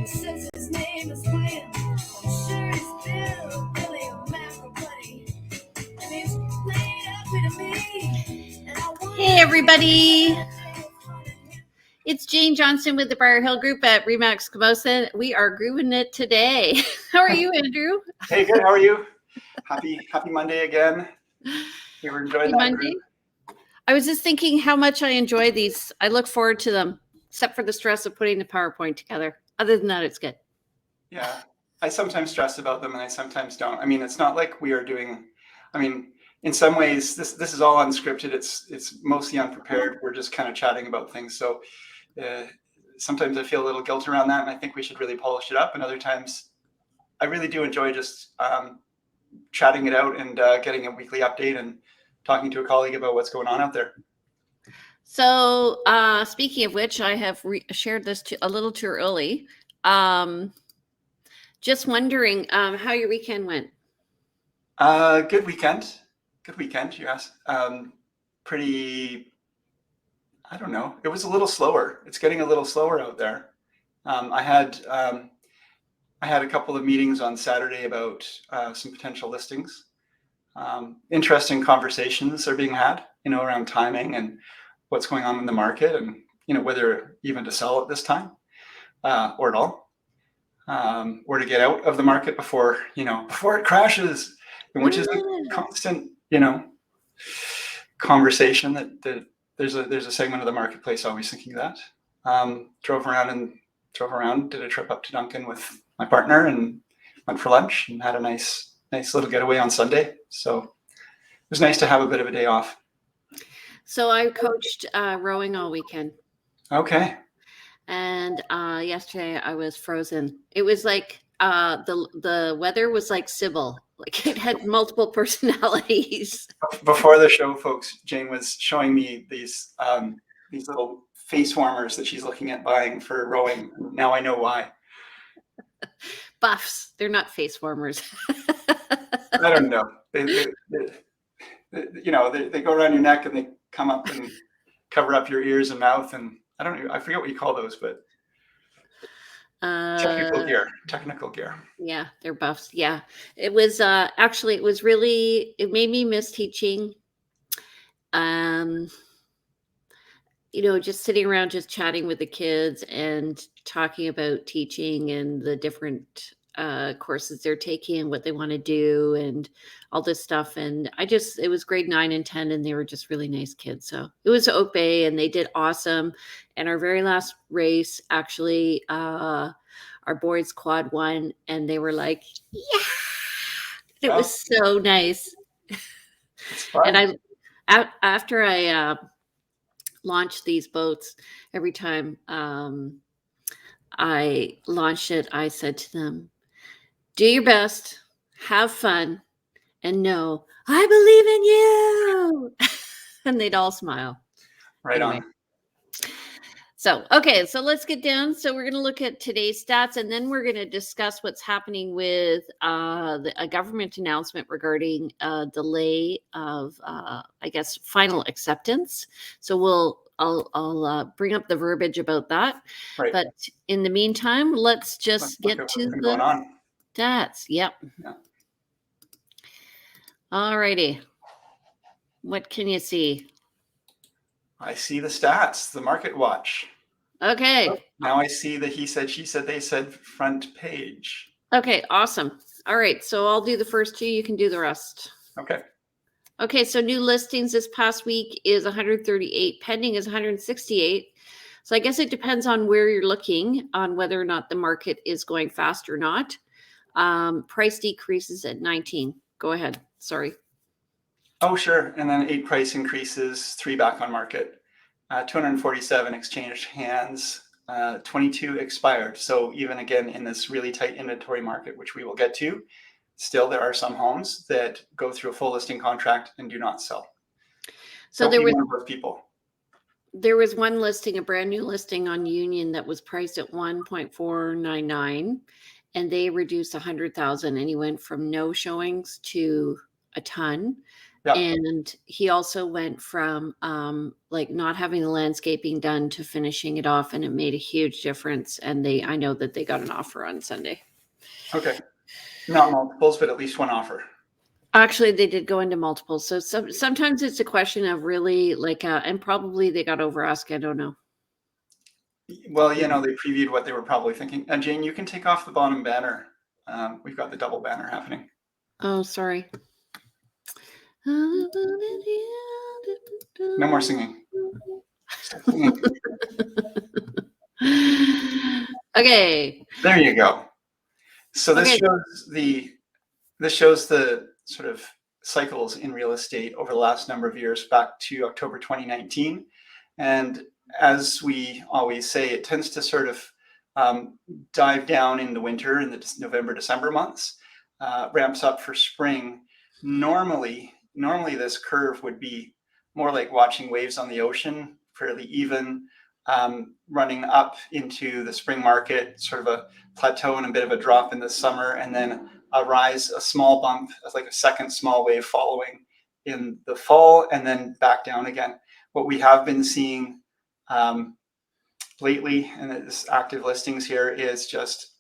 Since his name is William, I'm sure he's still really a macro buddy. And he's played up with me. Hey, everybody. It's Jane Johnston with the Briar Hill Group at Remax Camosa. We are grooving it today. How are you, Andrew? Hey, good. How are you? Happy Monday again. We were enjoying that Monday. group. I was just thinking how much I enjoy these. I look forward to them, except for the stress of putting the PowerPoint together. Other than that, it's good. Yeah, I sometimes stress about them and I sometimes don't. I mean, it's not like we are doing, in some ways, this is all unscripted. It's mostly unprepared. We're just kind of chatting about things. So sometimes I feel a little guilt around that, and I think we should really polish it up. And other times, I really do enjoy just chatting it out and getting a weekly update and talking to a colleague about what's going on out there. So speaking of which, I have shared this a little too early. Just wondering how your weekend went. Good weekend. Yes. I don't know. It was a little slower. It's getting a little slower out there. I had a couple of meetings on Saturday about some potential listings. Interesting conversations are being had, around timing and what's going on in the market, and whether even to sell at this time or at all, or to get out of the market before it crashes, and which is a constant conversation that there's a segment of the marketplace always thinking that. Drove around, did a trip up to Duncan with my partner and went for lunch and had a nice little getaway on Sunday. So it was nice to have a bit of a day off. So I coached rowing all weekend. Okay. And yesterday I was frozen. It was like the weather was like Sybil. Like it had multiple personalities. Before the show, folks, Jane was showing me these little face warmers that she's looking at buying for rowing. Now I know why. Buffs. They're not face warmers. I don't know. They go around your neck and they come up and cover up your ears and mouth, and I don't know. I forget what you call those, but technical gear. Yeah, they're buffs. Yeah, it was actually it made me miss teaching. Just sitting around, just chatting with the kids and talking about teaching and the different courses they're taking and what they want to do and all this stuff. And it was grade 9 and 10, and they were just really nice kids. So it was Oak Bay, and they did awesome. And our very last race, actually, our boys quad won, and they were like, yeah, it was so nice. And after I launched these boats, every time I launched it, I said to them, do your best, have fun, and know I believe in you. And they'd all smile. Right anyway. On. So, okay, so let's get down. So we're going to look at today's stats, and then we're going to discuss what's happening with a government announcement regarding delay of, final acceptance. So I'll bring up the verbiage about that. Right. But in the meantime, let's get to the stats. Yep. Yeah. All righty. What can you see? I see the stats, the market watch. Okay. Now I see the he said, she said, they said front page. Okay, awesome. All right, so I'll do the first two. You can do the rest. Okay. Okay, so new listings this past week is 138. Pending is 168. So I guess it depends on where you're looking on whether or not the market is going fast or not. Price decreases at 19. Go ahead. Sorry. Oh, sure. And then 8 price increases, 3 back on market. 247 exchanged hands, 22 expired. So even again, in this really tight inventory market, which we will get to, still there are some homes that go through a full listing contract and do not sell. So there was one of those people. There was one listing, a brand new listing on Union that was priced at 1.499, and they reduced 100,000, and he went from no showings to a ton. Yeah. And he also went from like not having the landscaping done to finishing it off, and it made a huge difference. And I know that they got an offer on Sunday. Okay. Not multiples, but at least one offer. Actually, they did go into multiples. So sometimes it's a question of really like, and probably they got over ask. I don't know. Well, they previewed what they were probably thinking. And Jane, you can take off the bottom banner. We've got the double banner happening. Oh, sorry. No more singing. Stop singing. Okay. There you go. So this Okay. shows the sort of cycles in real estate over the last number of years back to October 2019. And as we always say, it tends to sort of dive down in the winter, in the November, December months, ramps up for spring. Normally this curve would be more like watching waves on the ocean, fairly even, running up into the spring market, sort of a plateau and a bit of a drop in the summer, and then a rise, a small bump, like a second small wave following in the fall, and then back down again. What we have been seeing lately, and this active listings here, is just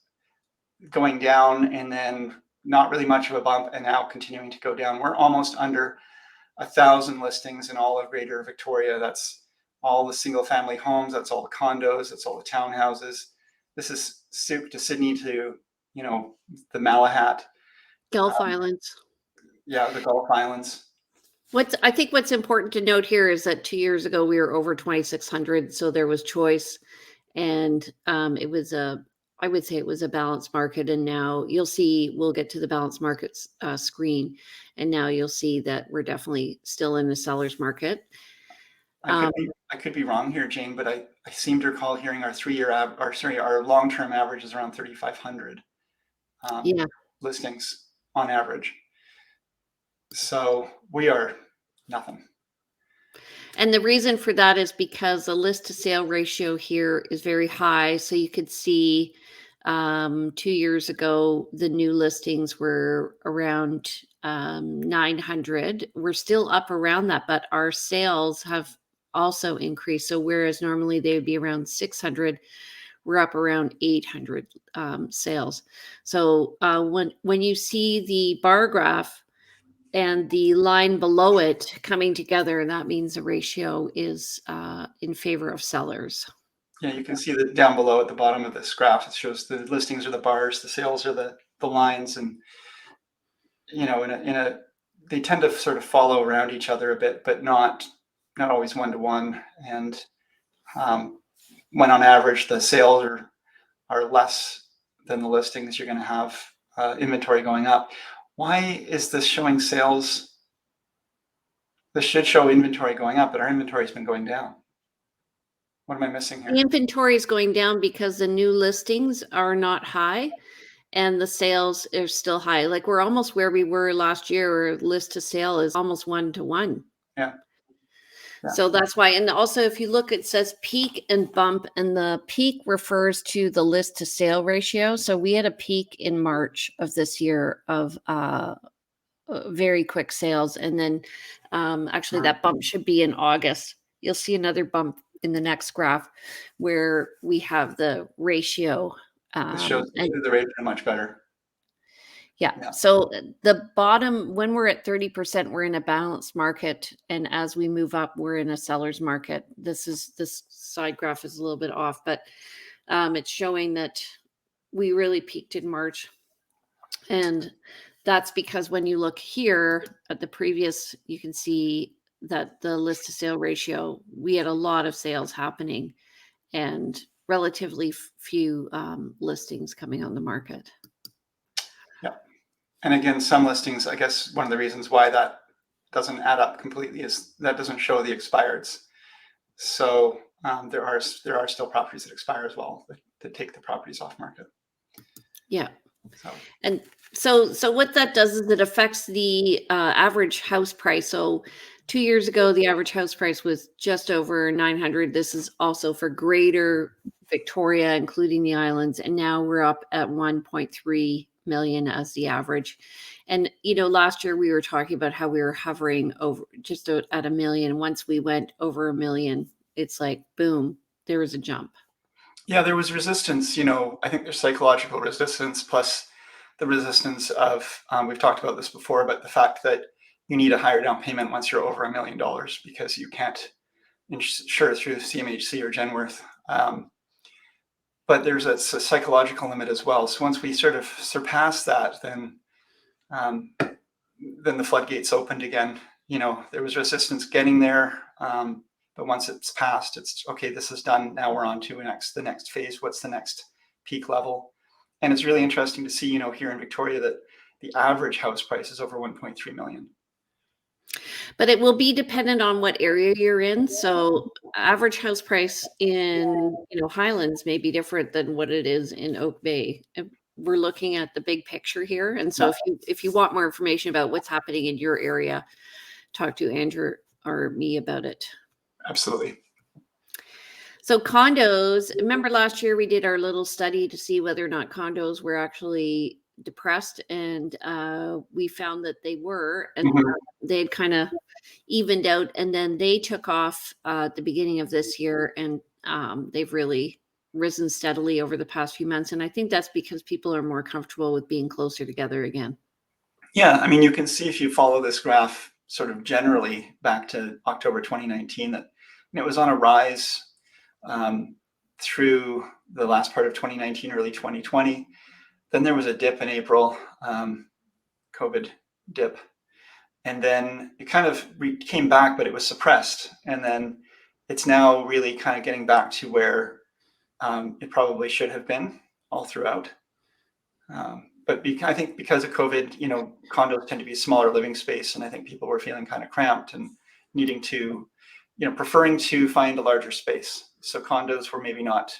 going down and then not really much of a bump, and now continuing to go down. We're almost under 1,000 listings in all of Greater Victoria. That's all the single family homes, that's all the condos, that's all the townhouses. This is soup to Sydney to, the Malahat. Gulf Islands. Yeah, the Gulf Islands. I think what's important to note here is that 2 years ago we were over 2,600, so there was choice, and I would say it was a balanced market. And now you'll see, we'll get to the balanced markets screen, and now you'll see that we're definitely still in the seller's market. I could be wrong here, Jane, but I seem to recall hearing our long-term average is around 3,500 Yeah. listings on average. So we are nothing. And the reason for that is because the list to sale ratio here is very high. So you could see 2 years ago, the new listings were around 900. We're still up around that, but our sales have also increased. So whereas normally they would be around 600, we're up around 800 sales. So when you see the bar graph and the line below it coming together, that means the ratio is in favor of sellers. Yeah, you can see that down below at the bottom of this graph, it shows the listings are the bars, the sales are the lines, and they tend to sort of follow around each other a bit, but not always one to one. And when on average the sales are less than the listings, you're going to have inventory going up. Why is this showing sales? This should show inventory going up, but our inventory has been going down. What am I missing here? The inventory is going down because the new listings are not high and the sales are still high. Like we're almost where we were last year, where list to sale is almost 1-to-1. Yeah. So that's why. And also, if you look, it says peak and bump, and the peak refers to the list to sale ratio. So we had a peak in March of this year of very quick sales. And then actually that bump should be in August. You'll see another bump in the next graph where we have the ratio. This shows the ratio much better. Yeah. So the bottom, when we're at 30%, we're in a balanced market. And as we move up, we're in a seller's market. This side graph is a little bit off, but it's showing that we really peaked in March. And that's because when you look here at the previous, you can see that the list to sale ratio, we had a lot of sales happening and relatively few listings coming on the market. Yeah. And again, some listings, I guess one of the reasons why that doesn't add up completely is that doesn't show the expireds. So there are still properties that expire as well, that take the properties off market. Yeah. And so what that does is it affects the average house price. So 2 years ago, the average house price was just over 900. This is also for Greater Victoria, including the islands. And now we're up at 1.3 million as the average. And, last year we were talking about how we were hovering over just at $1 million. Once we went over $1 million, it's like, boom, there was a jump. Yeah, there was resistance. I think there's psychological resistance plus the resistance of, we've talked about this before, but the fact that you need a higher down payment once you're over $1 million because you can't insure through CMHC or Genworth. But there's a psychological limit as well. So once we sort of surpass that, then the floodgates opened again. There was resistance getting there. But once it's passed, it's okay, this is done. Now we're on to the next phase. What's the next peak level? And it's really interesting to see, here in Victoria that the average house price is over 1.3 million. But it will be dependent on what area you're in. So average house price in, Highlands may be different than what it is in Oak Bay. We're looking at the big picture here. And so if you want more information about what's happening in your area, talk to Andrew or me about it. Absolutely. So condos, remember last year we did our little study to see whether or not condos were actually depressed, and we found that they were, and they had kind of evened out, and then they took off at the beginning of this year, and they've really risen steadily over the past few months. And I think that's because people are more comfortable with being closer together again. Yeah, I mean, you can see if you follow this graph sort of generally back to October 2019 that it was on a rise through the last part of 2019, early 2020. Then there was a dip in April, COVID dip. And then it kind of came back, but it was suppressed. And then it's now really kind of getting back to where it probably should have been all throughout. But I think because of COVID, condos tend to be a smaller living space. And I think people were feeling kind of cramped and needing to, preferring to find a larger space. So condos were maybe not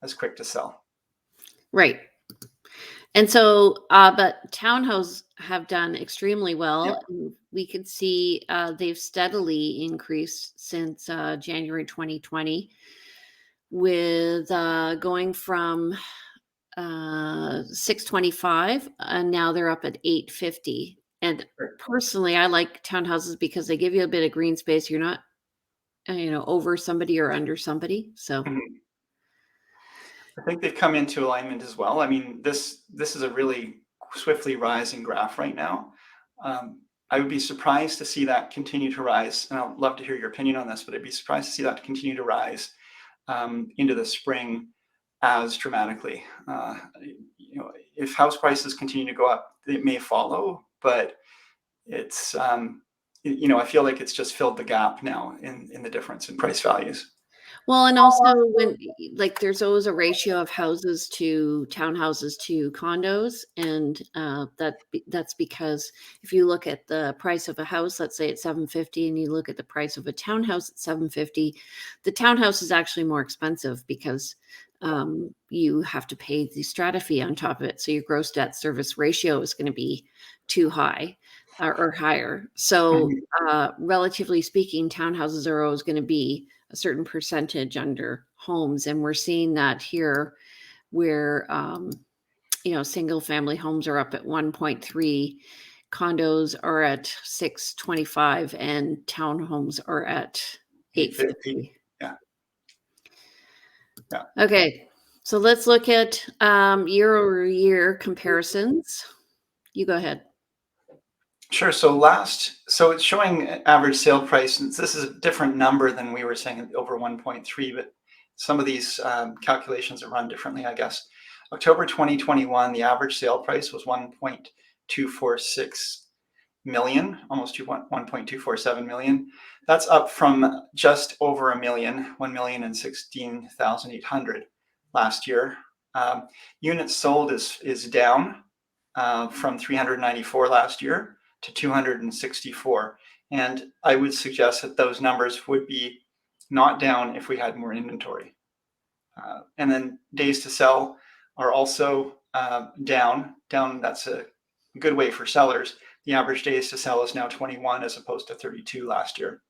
as quick to sell. Right. And so, but townhouses have done extremely well. Yeah. We could see they've steadily increased since January 2020, with going from 625, and now they're up at 850. And personally, I like townhouses because they give you a bit of green space. You're not, over somebody or under somebody. So. I think they've come into alignment as well. I mean, this is a really swiftly rising graph right now. I would be surprised to see that continue to rise, and I'd love to hear your opinion on this, but I'd be surprised to see that continue to rise into the spring as dramatically. If house prices continue to go up, it may follow, but it's, I feel like it's just filled the gap now in the difference in price values. Well, and also when there's always a ratio of houses to townhouses to condos, and that's because if you look at the price of a house, let's say it's 750, and you look at the price of a townhouse at 750, the townhouse is actually more expensive because you have to pay the strata fee on top of it, so your gross debt service ratio is going to be too high or higher. So relatively speaking, townhouses are always going to be a certain percentage under homes. And we're seeing that here where, single family homes are up at 1.3, condos are at 625, and townhomes are at 850. Yeah. Okay. So let's look at year-over-year comparisons. You go ahead. Sure. So it's showing average sale price. And this is a different number than we were saying over 1.3, but some of these calculations are run differently, I guess. October 2021, the average sale price was 1.246 million, almost 1.247 million. That's up from just over a million, 1,016,800 last year. Units sold is down from 394 last year to 264. And I would suggest that those numbers would be not down if we had more inventory. And then days to sell are also down. That's a good way for sellers. The average days to sell is now 21 as opposed to 32 last year.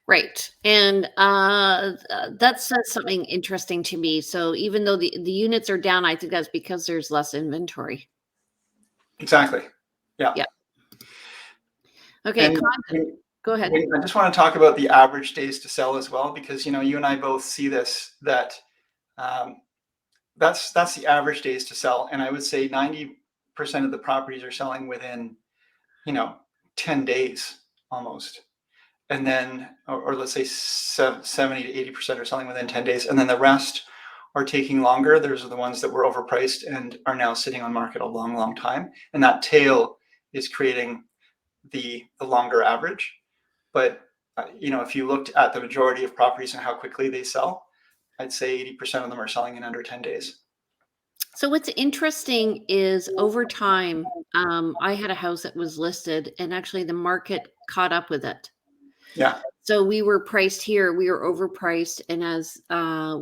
Right. And that says something interesting to me. So even though the units are down, I think that's because there's less inventory. Exactly. Yeah. Yeah. Okay. And Go ahead. I just want to talk about the average days to sell as well, because you and I both see this, that um, that's the average days to sell, and I would say 90% of the properties are selling within, you know 10 days almost, and then, or let's say 70 to 80% are selling within 10 days, and then the rest are taking longer. Those are the ones that were overpriced and are now sitting on market a long time, and that tail is creating the longer average. But if you looked at the majority of properties and how quickly they sell, I'd say 80% of them are selling in under 10 days. So what's interesting is over time, I had a house that was listed, and actually the market caught up with it. Yeah. So we were priced here, we were overpriced, and as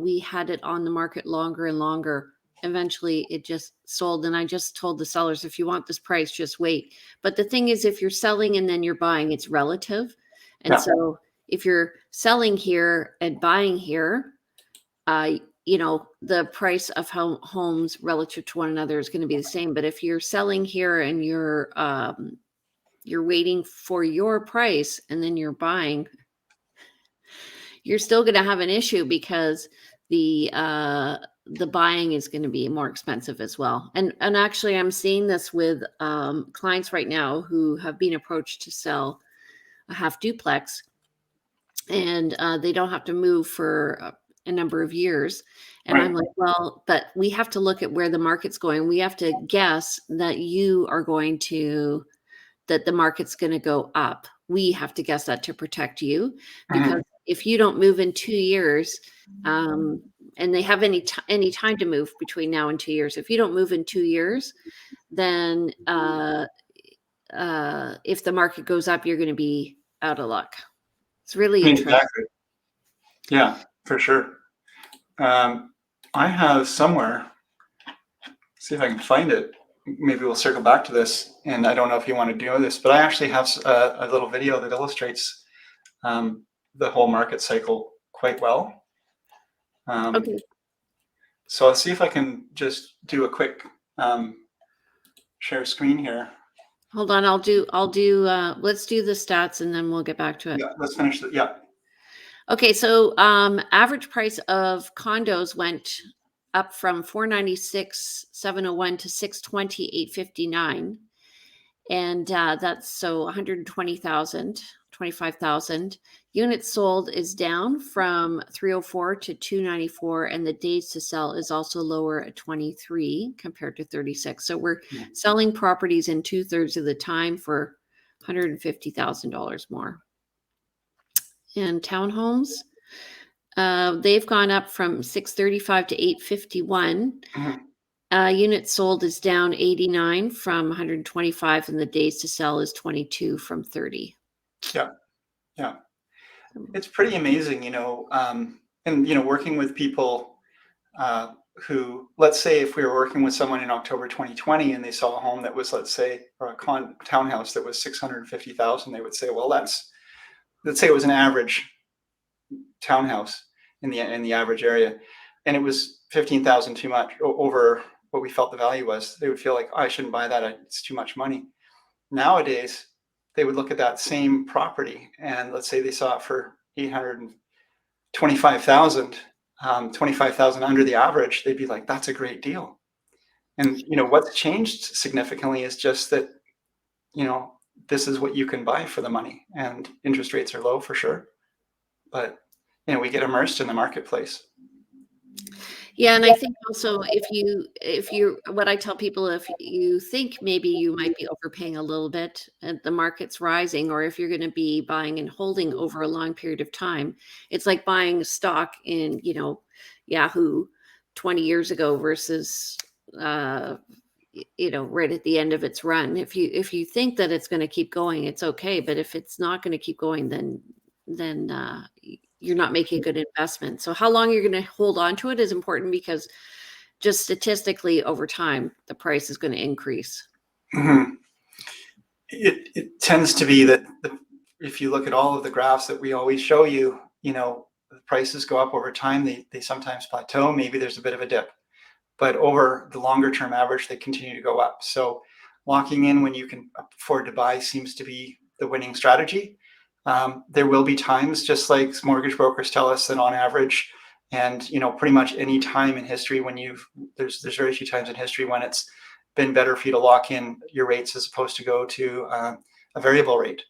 we had it on the market longer and longer, eventually it just sold. And I just told the sellers, if you want this price, just wait. But the thing is, if you're selling and then you're buying, it's relative. And Yeah. so if you're selling here and buying here, the price of homes relative to one another is going to be the same. But if you're selling here and you're waiting for your price and then you're buying, you're still going to have an issue because the buying is going to be more expensive as well. And actually, I'm seeing this with clients right now who have been approached to sell a half duplex, and they don't have to move for a number of years. And Right. I'm like, well, but we have to look at where the market's going. We have to guess that that the market's going to go up. We have to guess that to protect you, because Mhm. if you don't move in 2 years, um, and they have any time to move between now and 2 years, if you don't move in 2 years, then if the market goes up, you're going to be out of luck. It's really interesting. Exactly. Yeah, for sure. Um, I have somewhere, see if I can find it. Maybe we'll circle back to this. And I don't know if you want to do this, but I actually have a little video that illustrates um, the whole market cycle quite well. Okay, So I'll see if I can just do a quick share screen here. hold on. Let's do the stats and then we'll get back to it. Yeah, let's finish it. Yeah. Okay, so average price of condos went up from 496,701 to 620,859, and that's so 120,000, 25,000. Units sold is down from 304 to 294, and the days to sell is also lower at 23 compared to 36. So we're selling properties in 2/3 of the time for $150,000 more. And townhomes, they've gone up from 635 to 851. Mhm. Units sold is down 89 from 125, and the days to sell is 22 from 30. Yeah. Yeah. It's pretty amazing, and working with people who, let's say, if we were working with someone in October 2020 and they saw a home that was, let's say, or a townhouse that was 650,000, they would say, well, let's say it was an average townhouse in the average area, and it was 15,000 too much over what we felt the value was. They would feel like, oh, I shouldn't buy that. It's too much money. Nowadays, they would look at that same property and let's say they saw it for 825,000, 25,000 under the average. They'd be like, that's a great deal. And what's changed significantly is just that you know this is what you can buy for the money, and interest rates are low for sure. But we get immersed in the marketplace. Yeah, and I think also if you what I tell people, if you think maybe you might be overpaying a little bit and the market's rising, or if you're going to be buying and holding over a long period of time, it's like buying stock in, Yahoo 20 years ago versus uh right at the end of its run. If you think that it's going to keep going, it's okay, but if it's not going to keep going, then you're not making a good investment. So how long you're going to hold on to it is important, because just statistically over time the price is going to increase. Mhm. It tends to be that if you look at all of the graphs that we always show you, the prices go up over time. They sometimes plateau. Maybe there's a bit of a dip, but over the longer term average, they continue to go up. So locking in when you can afford to buy seems to be the winning strategy. There will be times, just like mortgage brokers tell us, that on average, and pretty much any time in history when there's very few times in history when it's been better for you to lock in your rates as opposed to go to a variable rate.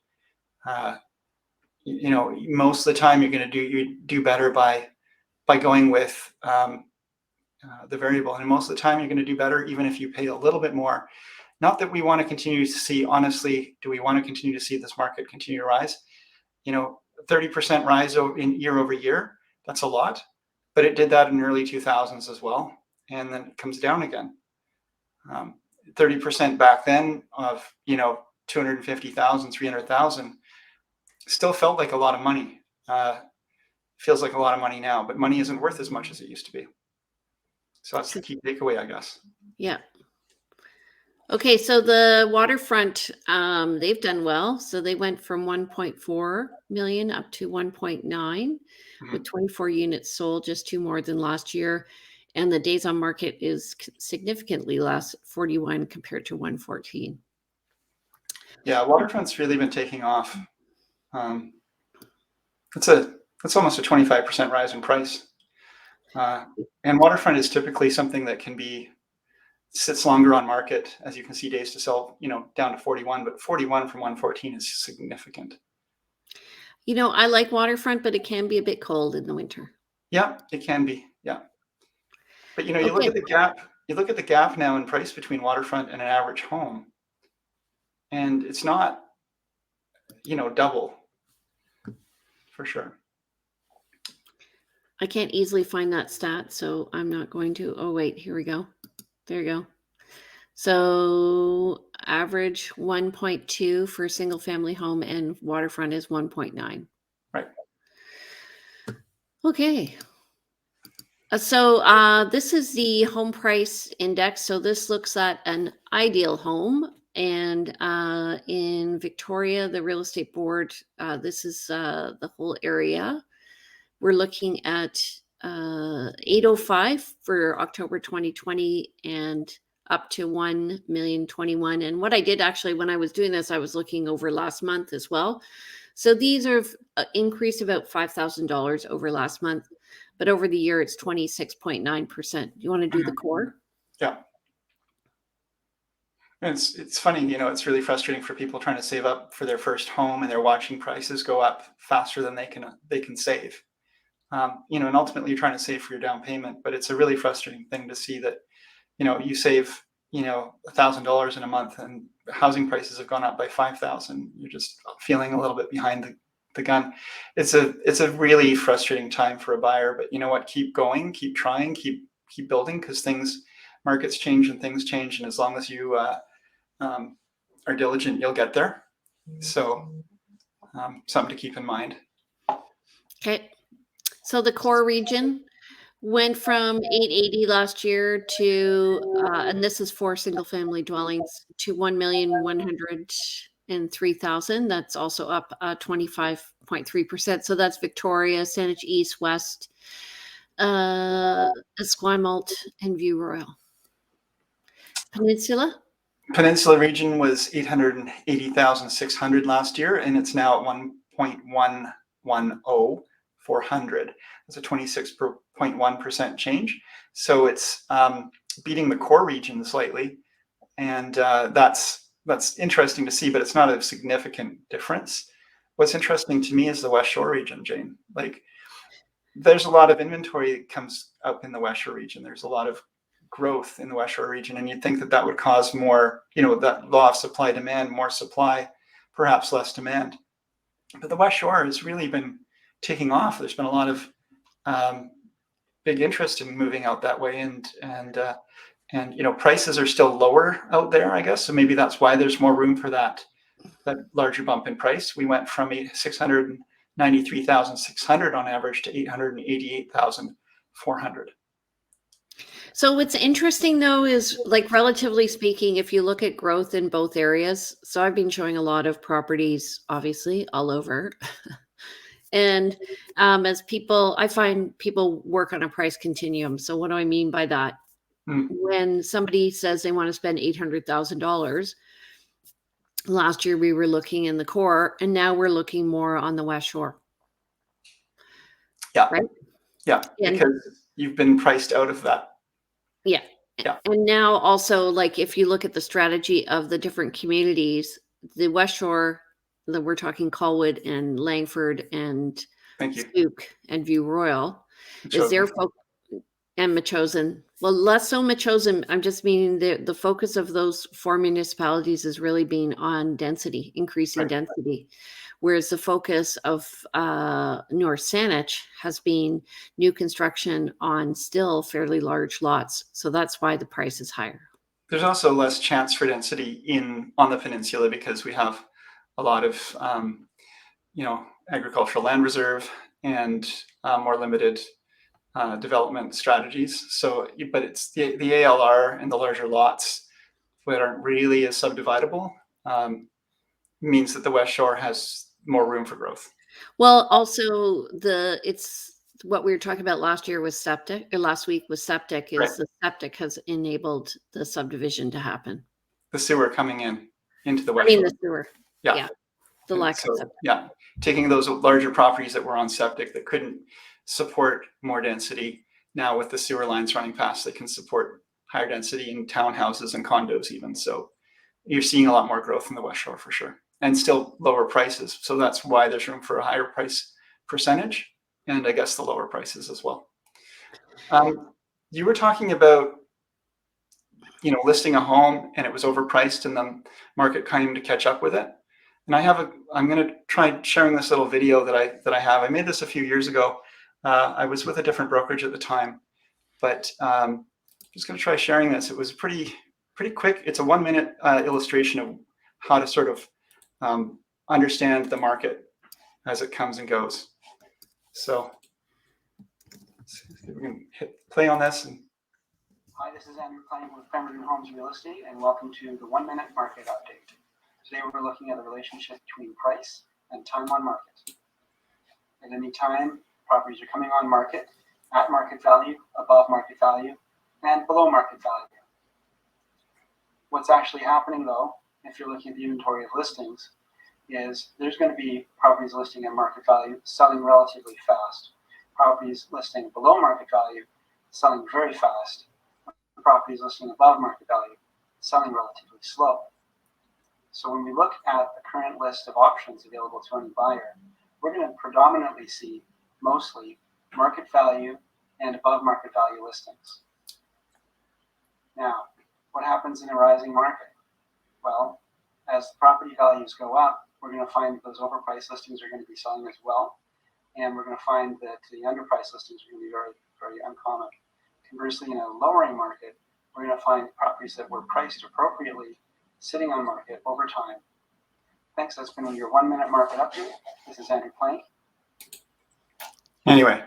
Most of the time you do better by going with the variable, and most of the time you're going to do better even if you pay a little bit more. Not that we want to continue to see, honestly, do we want to continue to see this market continue to rise? 30% rise in year over year, that's a lot, but it did that in early 2000s as well, and then it comes down again. 30% back then of 250,000, 300,000 still felt like a lot of money. Feels like a lot of money now, but money isn't worth as much as it used to be. So that's the key takeaway, I guess. Yeah. Okay, so the waterfront, they've done well. So they went from 1.4 million up to 1.9 with 24 units sold, just 2 more than last year. And the days on market is significantly less, 41 compared to 114. Yeah, waterfront's really been taking off. That's almost a 25% rise in price. And waterfront is typically something that sits longer on market. As you can see, days to sell, down to 41, but 41 from 114 is significant. I like waterfront, but it can be a bit cold in the winter. Yeah, it can be. Yeah. But you Okay. look at the gap. You look at the gap now in price between waterfront and an average home, and it's not, double for sure. I can't easily find that stat, so I'm not going to. Oh, wait, here we go. There you go. So average 1.2 for a single family home, and waterfront is 1.9. Right. Okay. So this is the home price index. So this looks at an ideal home. And in Victoria, the real estate board, this is the whole area. We're looking at 805 for October 2020 and up to 1,021,021. And what I did actually when I was doing this, I was looking over last month as well. So these are increased about $5,000 over last month, but over the year it's 26.9%. You want to do the core? Yeah. It's funny, it's really frustrating for people trying to save up for their first home, and they're watching prices go up faster than they can save. And ultimately you're trying to save for your down payment, but it's a really frustrating thing to see that, you save, $1,000 in a month and housing prices have gone up by 5,000. You're just feeling a little bit behind the gun. It's a really frustrating time for a buyer, but you know what? Keep going, keep trying, keep building, because markets change and things change. And as long as you are diligent, you'll get there. So something to keep in mind. Okay. So the core region went from 880 last year to, and this is for single family dwellings, to 1,103,000. That's also up 25.3%. So that's Victoria, Saanich East, West, Esquimalt, and View Royal. Peninsula? Peninsula region was 880,600 last year, and it's now at 1.110,400. That's a 26.1% change. So it's beating the core region slightly, and that's interesting to see, but it's not a significant difference. What's interesting to me is the West Shore region, Jane. Like, there's a lot of inventory that comes up in the West Shore region. There's a lot of growth in the West Shore region, and you'd think that would cause more, that law of supply demand, more supply, perhaps less demand. But the West Shore has really been taking off. There's been a lot of big interest in moving out that way, and prices are still lower out there, I guess. So maybe that's why there's more room for that larger bump in price. We went from 693,600 on average to 888,400. So what's interesting though is, like, relatively speaking, if you look at growth in both areas, so I've been showing a lot of properties, obviously, all over. And as people, I find people work on a price continuum. So what do I mean by that? Mm, When somebody says they want to spend $800,000, last year we were looking in the core, and now we're looking more on the West Shore, yeah, right? yeah, And because you've been priced out of that. yeah. Yeah, And now also, like, if you look at the strategy of the different communities, the West Shore, that we're talking Colwood and Langford and thank you. Spook and View Royal, is their Chosen. and Machosen. Well, less so Machosen. I'm just meaning the focus of those four municipalities is really being on density, increasing Right. density, whereas the focus of North Saanich has been new construction on still fairly large lots. So that's why the price is higher. There's also less chance for density on the peninsula because we have a lot of agricultural land reserve and more limited development strategies. So, but it's the ALR and the larger lots that aren't really as subdividable means that the West Shore has more room for growth. Well, also it's what we were talking about last year was septic, or last week was septic, Right. is the septic has enabled the subdivision to happen. The sewer coming into the I West mean, Shore. the sewer. Yeah. Yeah, the And lack of so, septic. yeah, taking those larger properties that were on septic that couldn't support more density, now with the sewer lines running past, they can support higher density in townhouses and condos even. So you're seeing a lot more growth in the West Shore for sure, and still lower prices. So that's why there's room for a higher price percentage, and I guess the lower prices as well. You were talking about listing a home and it was overpriced and the market came to catch up with it. And I'm going to try sharing this little video that I have. I made this a few years ago. I was with a different brokerage at the time, but just going to try sharing this. It was pretty quick. It's a 1-minute illustration of how to sort of understand the market as it comes and goes. So let's see if we can hit play on this. Hi, this is Andrew Klein with Pemberton Homes Real Estate, and welcome to the 1-minute market update. Today we're looking at the relationship between price and time on market. At any time, properties are coming on market at market value, above market value, and below market value. What's actually happening though, if you're looking at the inventory of listings, is there's going to be properties listing at market value selling relatively fast. Properties listing below market value selling very fast. Properties listing above market value selling relatively slow. So when we look at the current list of options available to any buyer, we're going to predominantly see mostly market value and above market value listings. Now, what happens in a rising market? Well, as the property values go up, we're going to find those overpriced listings are going to be selling as well. And we're going to find that the underpriced listings are going to be very, very uncommon. Conversely, in a lowering market, we're going to find properties that were priced appropriately sitting on the market over time. Thanks. That's been your 1-minute market update. This is Andrew Plank. Anyway,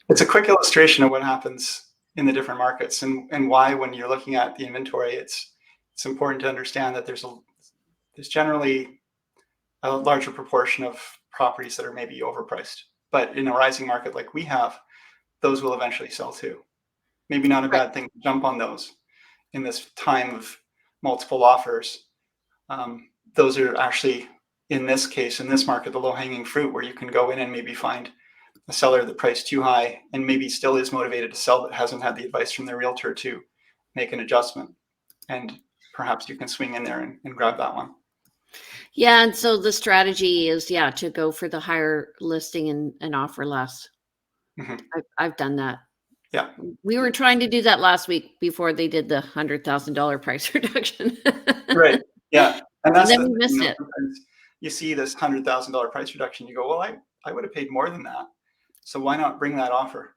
it's a quick illustration of what happens in the different markets and why, when you're looking at the inventory, it's important to understand that there's generally a larger proportion of properties that are maybe overpriced. But in a rising market like we have, those will eventually sell too. Maybe not a bad thing to jump on those in this time of multiple offers. Those are actually, in this case, in this market, the low-hanging fruit where you can go in and maybe find a seller that priced too high and maybe still is motivated to sell but hasn't had the advice from their realtor to make an adjustment. And perhaps you can swing in there and grab that one. Yeah, and so the strategy is, to go for the higher listing and offer less. Mm-hmm. I've done that. Yeah. We were trying to do that last week before they did the $100,000 price reduction. Right. Yeah. And that's then we missed it. You see this $100,000 price reduction, you go, well, I would have paid more than that. So why not bring that offer?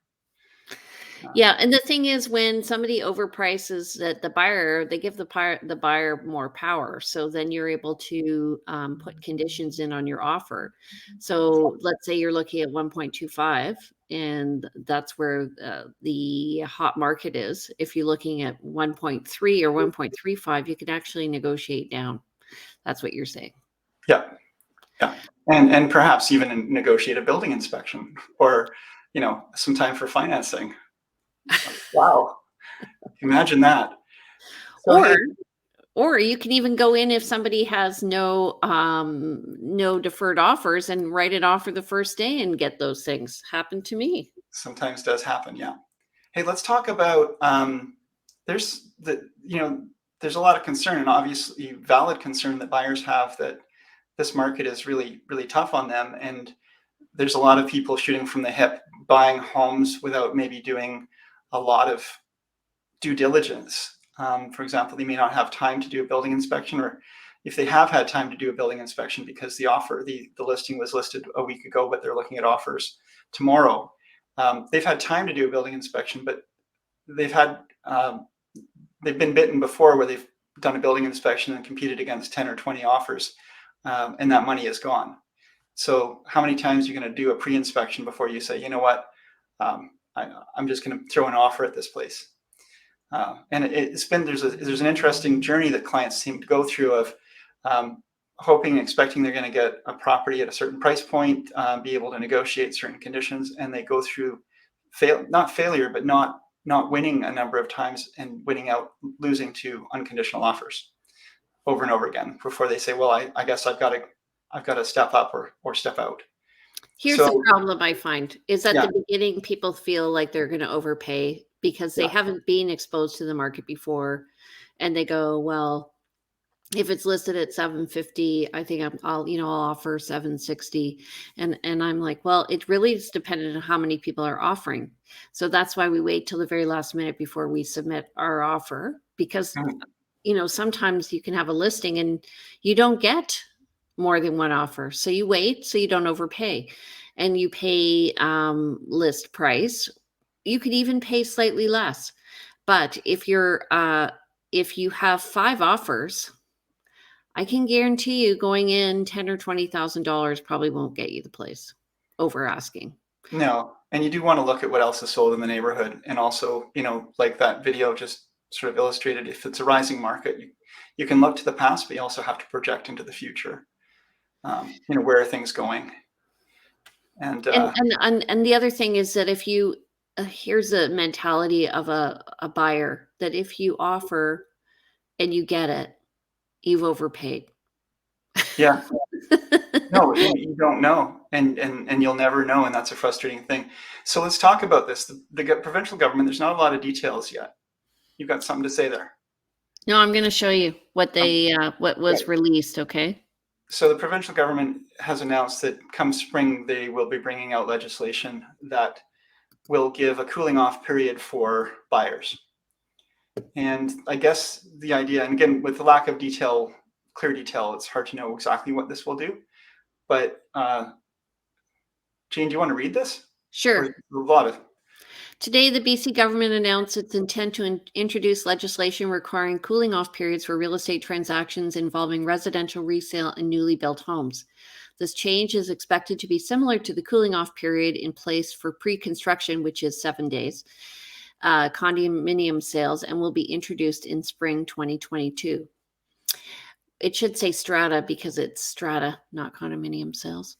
Yeah, and the thing is when somebody overprices that the buyer, they give the buyer more power. So then you're able to put conditions in on your offer. So let's say you're looking at 1.25 and that's where the hot market is. If you're looking at 1.3 or 1.35, you can actually negotiate down. That's what you're saying. Yeah, yeah, and perhaps even negotiate a building inspection, or some time for financing. Wow, imagine that. So Or hey, Or you can even go in if somebody has no deferred offers and write it off for the first day and get those things. Happened to me. sometimes does happen. Yeah. Hey, let's talk about there's there's a lot of concern, and obviously valid concern, that buyers have that this market is really really tough on them, and there's a lot of people shooting from the hip, buying homes without maybe doing a lot of due diligence. For example, they may not have time to do a building inspection, or if they have had time to do a building inspection because the listing was listed a week ago, but they're looking at offers tomorrow. They've had time to do a building inspection, but they've had they've been bitten before where they've done a building inspection and competed against 10 or 20 offers, and that money is gone. So how many times are you going to do a pre-inspection before you say, you know what, I'm just going to throw an offer at this place? And it's been there's an interesting journey that clients seem to go through of hoping and expecting they're going to get a property at a certain price point, be able to negotiate certain conditions, and they go through not failure, but not winning a number of times, and losing to unconditional offers over and over again before they say, well, I guess I've got to step up or step out. Here's the So problem I find is at yeah, the beginning, people feel like they're going to overpay because they yeah, haven't been exposed to the market before. And they go, well, if it's listed at 750, I think I'll offer 760. And I'm like, well, it really is dependent on how many people are offering. So that's why we wait till the very last minute before we submit our offer, because mm, sometimes you can have a listing and you don't get more than one offer. So you wait so you don't overpay and you pay list price. You could even pay slightly less. But if you have 5 offers, I can guarantee you going in 10 or $20,000 probably won't get you the place over asking. no, and you do want to look at what else is sold in the neighborhood, and also, like that video just sort of illustrated, if it's a rising market, you can look to the past, but you also have to project into the future. Where are things going? And And the other thing is that if you here's the mentality of a buyer, that if you offer and you get it, you've overpaid. yeah, no, you don't know, and you'll never know, and that's a frustrating thing. So let's talk about this. The provincial government, there's not a lot of details yet. You've got something to say there. No, I'm going to show you Um, what right. was released. Okay. So the provincial government has announced that come spring, they will be bringing out legislation that will give a cooling off period for buyers. And I guess the idea, and again, with the lack of clear detail, it's hard to know exactly what this will do. But Jane, do you want to read this? Or Sure. a lot of Today, the BC government announced its intent to introduce legislation requiring cooling off periods for real estate transactions involving residential resale and newly built homes. This change is expected to be similar to the cooling off period in place for pre construction, which is 7 days, condominium sales, and will be introduced in spring 2022. It should say strata because it's strata, not condominium sales.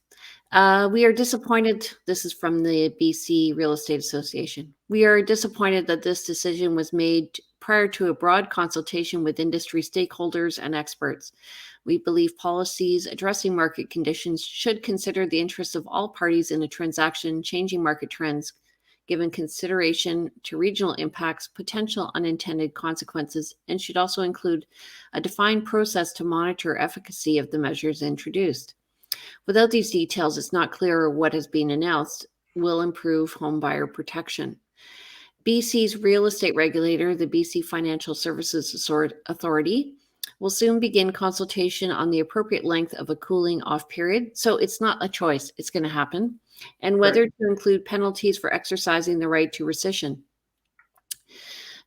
We are disappointed. This is from the BC Real Estate Association. We are disappointed that this decision was made prior to a broad consultation with industry stakeholders and experts. We believe policies addressing market conditions should consider the interests of all parties in a transaction, changing market trends, given consideration to regional impacts, potential unintended consequences, and should also include a defined process to monitor efficacy of the measures introduced. Without these details, it's not clear what has been announced will improve home buyer protection. BC's real estate regulator, the BC Financial Services Authority, will soon begin consultation on the appropriate length of a cooling off period. So it's not a choice, it's going to happen. And right. whether to include penalties for exercising the right to rescission.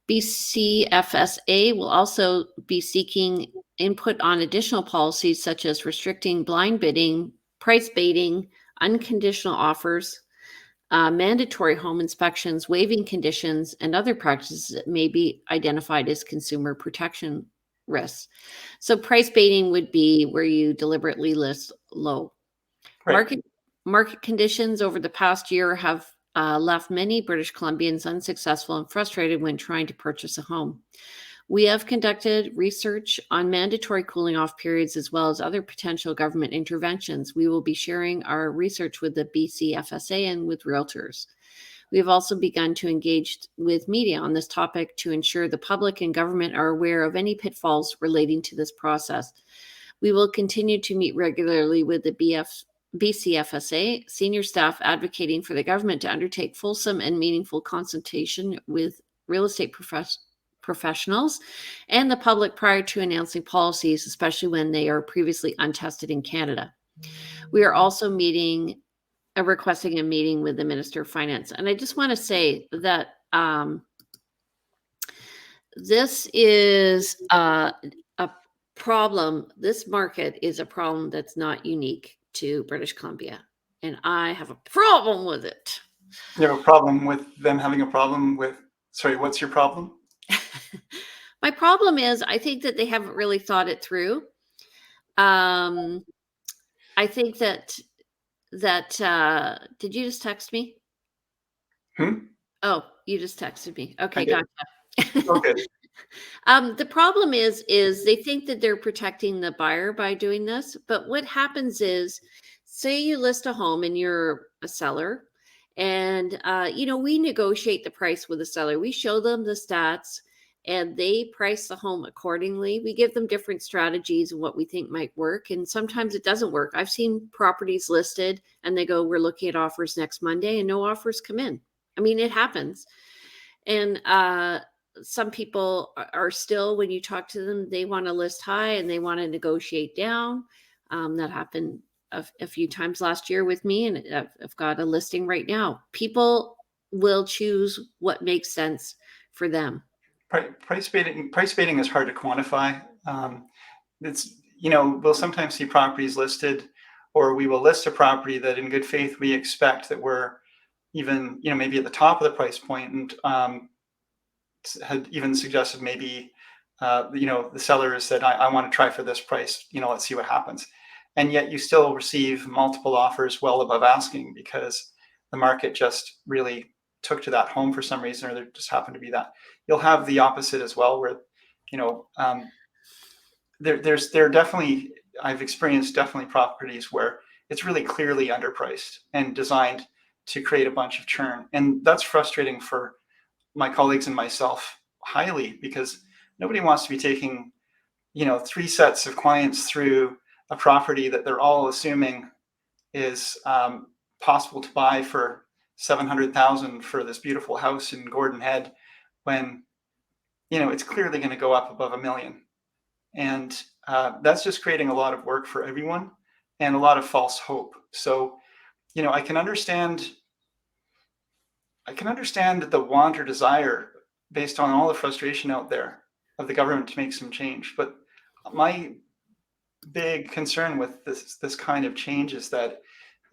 BCFSA will also be seeking input on additional policies such as restricting blind bidding, price baiting, unconditional offers, mandatory home inspections, waiving conditions, and other practices that may be identified as consumer protection risks. So, price baiting would be where you deliberately list low. Right. Market conditions over the past year have left many British Columbians unsuccessful and frustrated when trying to purchase a home. We have conducted research on mandatory cooling off periods as well as other potential government interventions. We will be sharing our research with the BCFSA and with realtors. We have also begun to engage with media on this topic to ensure the public and government are aware of any pitfalls relating to this process. We will continue to meet regularly with the BCFSA senior staff advocating for the government to undertake fulsome and meaningful consultation with real estate professionals and the public prior to announcing policies, especially when they are previously untested in Canada. We are also requesting a meeting with the Minister of Finance. And I just want to say that this is a problem. This market is a problem that's not unique to British Columbia. And I have a problem with it. You have a problem with them having a problem with, sorry, what's your problem? My problem is I think that they haven't really thought it through. I think that did you just text me? Oh, you just texted me. Okay, gotcha. Okay. The problem is they think that they're protecting the buyer by doing this, but what happens is, say you list a home and you're a seller, and we negotiate the price with the seller. We show them the stats, and they price the home accordingly. We give them different strategies and what we think might work, and sometimes it doesn't work. I've seen properties listed, and they go, "We're looking at offers next Monday," and no offers come in. I mean, it happens, and some people are still, when you talk to them, they want to list high and they want to negotiate down. That happened a few times last year with me, and I've got a listing right now. People will choose what makes sense for them. Price baiting is hard to quantify. We'll sometimes see properties listed, or we will list a property that in good faith we expect that we're even, maybe at the top of the price point, and had even suggested maybe, the seller has said, I want to try for this price, let's see what happens. And yet you still receive multiple offers well above asking because the market just really took to that home for some reason, or there just happened to be that. You'll have the opposite as well, where, there definitely, I've experienced definitely properties where it's really clearly underpriced and designed to create a bunch of churn. And that's frustrating for my colleagues and myself highly, because nobody wants to be taking, 3 sets of clients through a property that they're all assuming is possible to buy for $700,000 for this beautiful house in Gordon Head, when it's clearly going to go up above $1 million. And that's just creating a lot of work for everyone and a lot of false hope. So I can understand the want or desire, based on all the frustration out there, of the government to make some change. But my big concern with this kind of change is that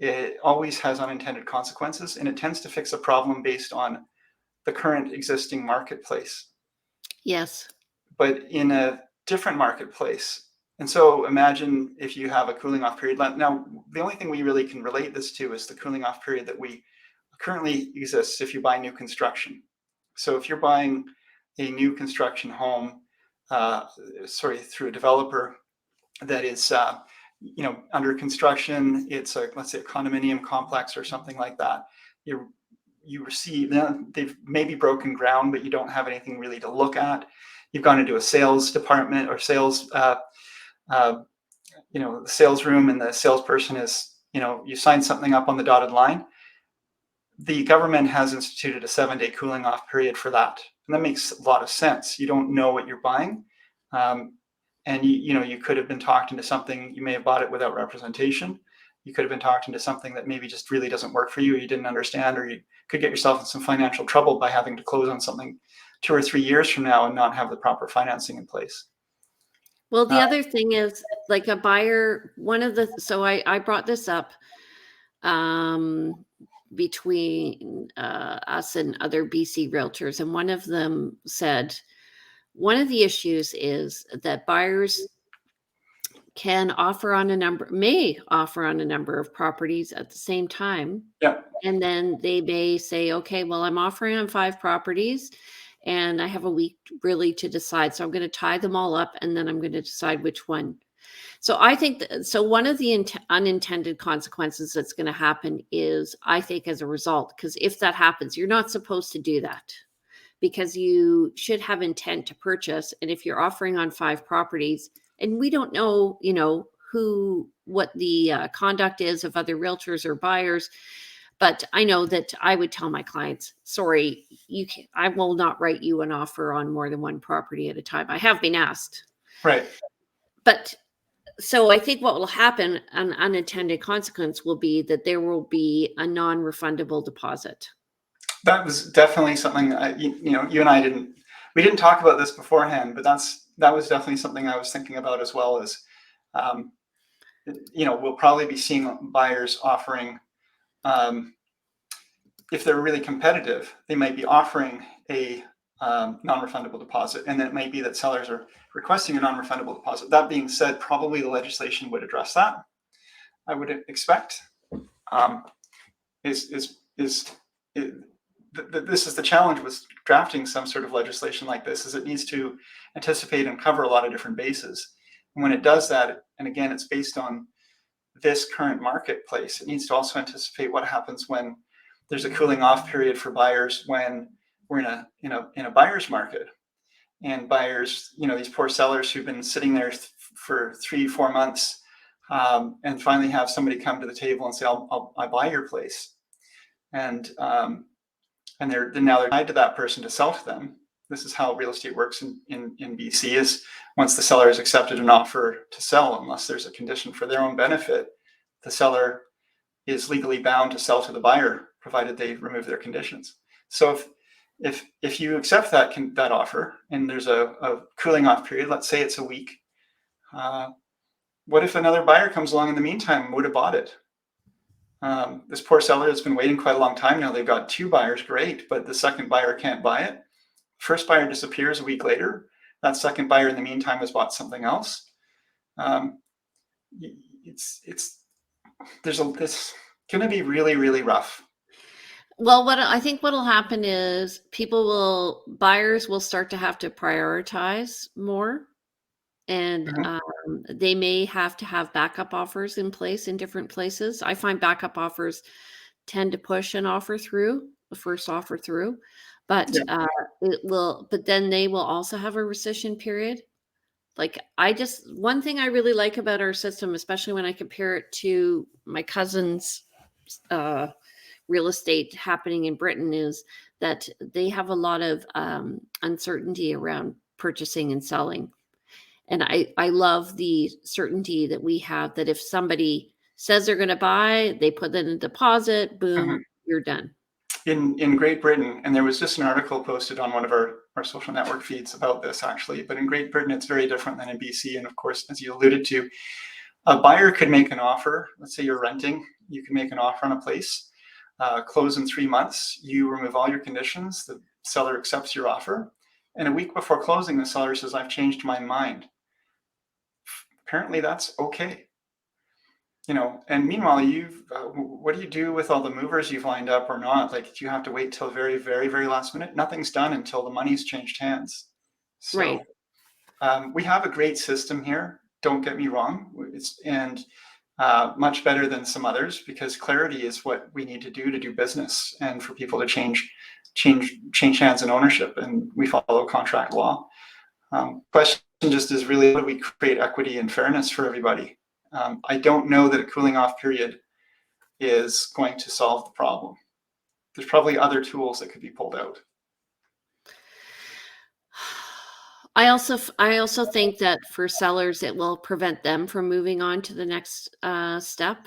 it always has unintended consequences, and it tends to fix a problem based on the current existing marketplace. Yes. But in a different marketplace. And so imagine if you have a cooling off period. Now, the only thing we really can relate this to is the cooling off period that we currently exists if you buy new construction. So if you're buying a new construction home, through a developer that is, under construction, it's let's say a condominium complex or something like that. You receive, they've maybe broken ground, but you don't have anything really to look at. You've gone into a sales department or sales, the sales room, and the salesperson is, you sign something up on the dotted line. The government has instituted a 7-day cooling off period for that. And that makes a lot of sense. You don't know what you're buying. And you could have been talked into something. You may have bought it without representation. You could have been talked into something that maybe just really doesn't work for you, or you didn't understand, or you could get yourself in some financial trouble by having to close on something 2 or 3 years from now and not have the proper financing in place. Well, the other thing is, like, a buyer, so I brought this up between us and other BC realtors, and one of them said one of the issues is that buyers may offer on a number of properties at the same time. Yeah, And then they may say, okay, well, I'm offering on 5 properties and I have a week really to decide. So I'm going to tie them all up and then I'm going to decide which one. So I think so. One of the unintended consequences that's going to happen is, I think, as a result, because if that happens, you're not supposed to do that, because you should have intent to purchase. And if you're offering on 5 properties, and we don't know, what the conduct is of other realtors or buyers, but I know that I would tell my clients, sorry, I will not write you an offer on more than 1 property at a time. I have been asked. right. But so I think what will happen, an unintended consequence will be that there will be a non-refundable deposit. That was definitely something you and I didn't talk about this beforehand, but that was definitely something I was thinking about as well. As um, we'll probably be seeing buyers offering, if they're really competitive, they might be offering a non-refundable deposit, and it might be that sellers are requesting a non-refundable deposit. That being said, probably the legislation would address that, I would expect. This is the challenge with drafting some sort of legislation like this, is it needs to anticipate and cover a lot of different bases. And when it does that, and again, it's based on this current marketplace, it needs to also anticipate what happens when there's a cooling off period for buyers, when we're in a buyer's market. And buyers, these poor sellers who've been sitting there for 3-4 months, and finally have somebody come to the table and say, I'll buy your place. And they're tied to that person to sell to them. This is how real estate works in BC, is once the seller has accepted an offer to sell, unless there's a condition for their own benefit, the seller is legally bound to sell to the buyer, provided they remove their conditions. So if you accept that offer and there's a cooling off period, let's say it's a week, what if another buyer comes along in the meantime and would have bought it? This poor seller has been waiting quite a long time now. They've got 2 buyers, great, but the second buyer can't buy it. First buyer disappears a week later. That second buyer in the meantime has bought something else. It's going to be really, really rough. Well, what I think what'll happen is buyers will start to have to prioritize more, and they may have to have backup offers in place in different places. I find backup offers tend to push an offer through, the first offer through, but Yeah. but then they will also have a rescission period. Like, one thing I really like about our system, especially when I compare it to my cousin's real estate happening in Britain, is that they have a lot of uncertainty around purchasing and selling. And I love the certainty that we have, that if somebody says they're going to buy, they put in a deposit, boom, you're done. In Great Britain, and there was just an article posted on one of our social network feeds about this, actually, but in Great Britain, it's very different than in BC. And of course, as you alluded to, a buyer could make an offer. Let's say you're renting, you can make an offer on a place, close in 3 months, you remove all your conditions, the seller accepts your offer, and a week before closing, the seller says, I've changed my mind. Apparently that's okay. And meanwhile, what do you do with all the movers you've lined up or not? Like, do you have to wait till very, very, very last minute? Nothing's done until the money's changed hands. So Right. we have a great system here. Don't get me wrong. And much better than some others, because clarity is what we need to do business, and for people to change hands and ownership. And we follow contract law. Question just is really, how do we create equity and fairness for everybody? I don't know that a cooling off period is going to solve the problem. There's probably other tools that could be pulled out. I also think that for sellers, it will prevent them from moving on to the next step.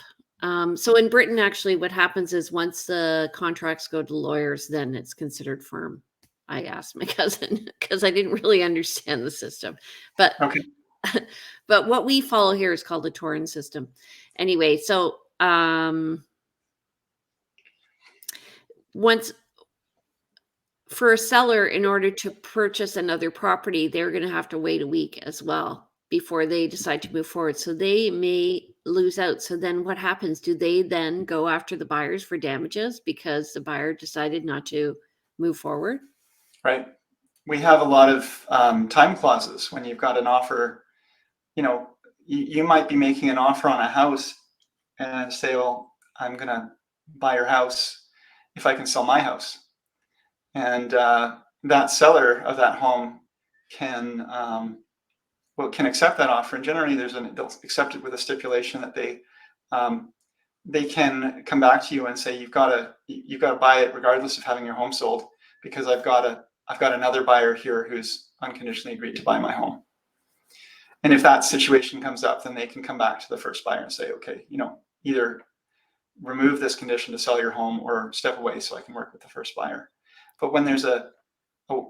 So in Britain, actually, what happens is once the contracts go to lawyers, then it's considered firm. I asked my cousin because I didn't really understand the system. But Okay. but what we follow here is called the Torrent system. Anyway, so once for a seller, in order to purchase another property, they're going to have to wait a week as well before they decide to move forward. So they may lose out. So then what happens? Do they then go after the buyers for damages because the buyer decided not to move forward? Right. We have a lot of time clauses when you've got an offer. You know, you might be making an offer on a house and say, well, I'm going to buy your house if I can sell my house. And that seller of that home can can accept that offer. And generally, they'll accept it with a stipulation that they can come back to you and say you've got to buy it regardless of having your home sold, because I've got another buyer here who's unconditionally agreed to buy my home. And if that situation comes up, then they can come back to the first buyer and say, okay, either remove this condition to sell your home or step away so I can work with the first buyer. But when there's a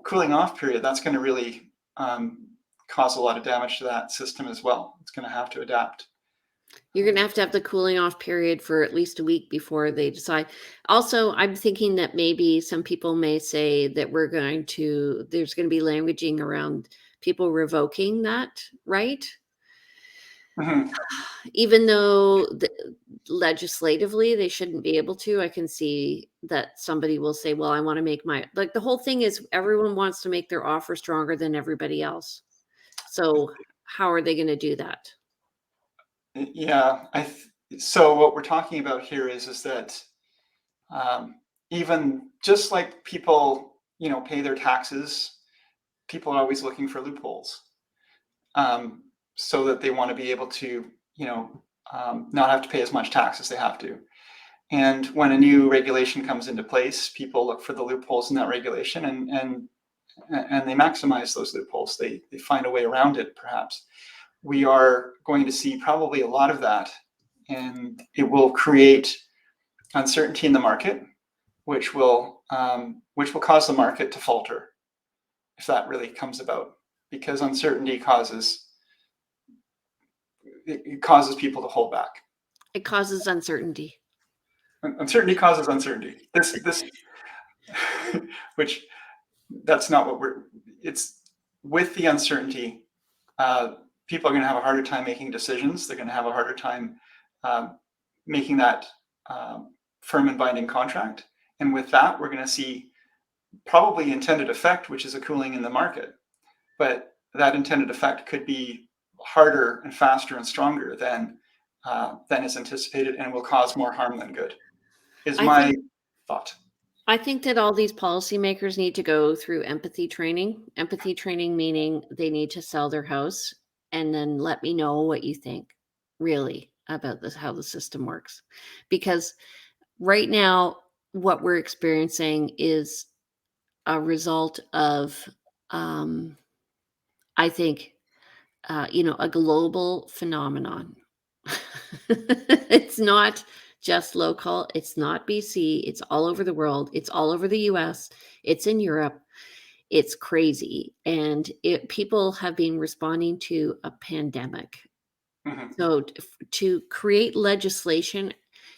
cooling off period, that's going to really cause a lot of damage to that system as well. It's going to have to adapt. You're going to have the cooling off period for at least a week before they decide. Also, I'm thinking that maybe some people may say that there's going to be languaging around people revoking that right. Mm-hmm. Even though legislatively they shouldn't be able to, I can see that somebody will say, well, I want to make the whole thing is everyone wants to make their offer stronger than everybody else. So how are they going to do that? Yeah, so what we're talking about here is that even just like people, pay their taxes, people are always looking for loopholes, so that they want to be able to, not have to pay as much tax as they have to. And when a new regulation comes into place, people look for the loopholes in that regulation, and they maximize those loopholes. They find a way around it, perhaps. We are going to see probably a lot of that, and it will create uncertainty in the market, which will cause the market to falter if that really comes about, because uncertainty causes people to hold back. It causes uncertainty. Uncertainty causes uncertainty. This which that's not what it's with the uncertainty. People are going to have a harder time making decisions. They're going to have a harder time making that firm and binding contract. And with that, we're going to see probably intended effect, which is a cooling in the market. But that intended effect could be harder and faster and stronger than is anticipated, and will cause more harm than good, is my thought. I think that all these policymakers need to go through empathy training. Empathy training meaning they need to sell their house and then let me know what you think really about this, how the system works. Because right now, what we're experiencing is a result of, I think, a global phenomenon. It's not just local. It's not BC. It's all over the world. It's all over the US. It's in Europe. It's crazy. And people have been responding to a pandemic. Mm-hmm. So to create legislation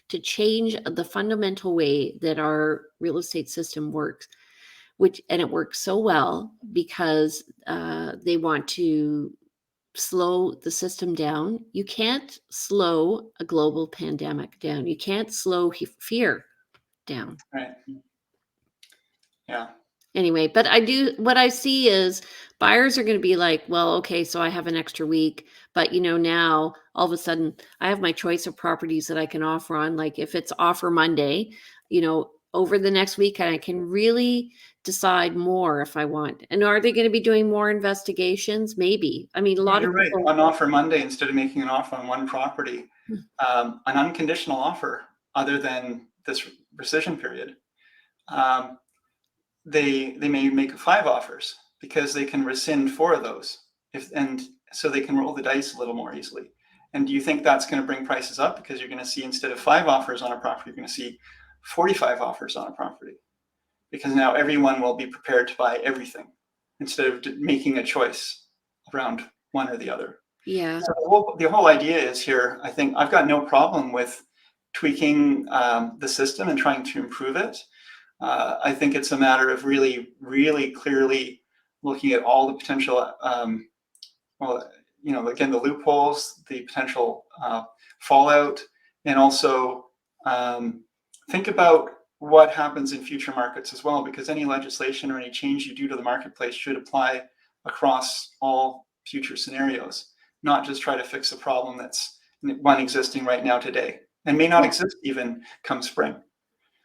to change the fundamental way that our real estate system works, and it works so well because they want to slow the system down. You can't slow a global pandemic down. You can't slow fear down. Right. Yeah. Anyway, but what I see is buyers are going to be like, well, okay, so I have an extra week, but now all of a sudden I have my choice of properties that I can offer on. Like if it's offer Monday, over the next week, I can really decide more if I want. And are they going to be doing more investigations? Maybe. I mean, a lot You're of right. people. On offer Monday, instead of making an offer on one property, an unconditional offer other than this rescission period, they may make 5 offers because they can rescind 4 of those, and so they can roll the dice a little more easily. And do you think that's going to bring prices up? Because you're going to see, instead of 5 offers on a property, you're going to see 45 offers on a property, because now everyone will be prepared to buy everything instead of making a choice around one or the other. Yeah. So the whole idea is here, I think I've got no problem with tweaking the system and trying to improve it. I think it's a matter of really, really clearly looking at all the potential, well, again, the loopholes, the potential fallout, and also think about what happens in future markets as well, because any legislation or any change you do to the marketplace should apply across all future scenarios, not just try to fix a problem that's one existing right now today and may not exist even come spring.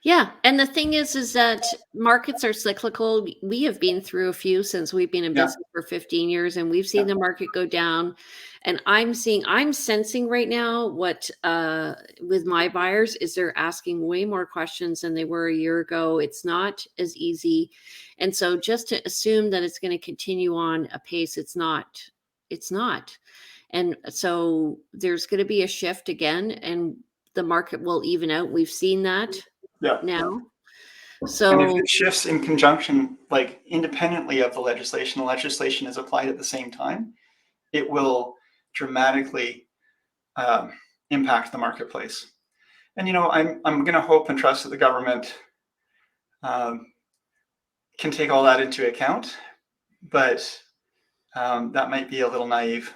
Yeah, and the thing is that markets are cyclical. We have been through a few since we've been in Yeah, business for 15 years, and we've seen yeah, the market go down. And I'm sensing right now what with my buyers is they're asking way more questions than they were a year ago. It's not as easy. And so just to assume that it's going to continue on a pace, it's not. It's not. And so there's going to be a shift again, and the market will even out. We've seen that yeah. now. And if So it shifts in conjunction, like independently of the legislation is applied at the same time, it will dramatically um, impact the marketplace. And I'm going to hope and trust that the government um, can take all that into account, but that might be a little naive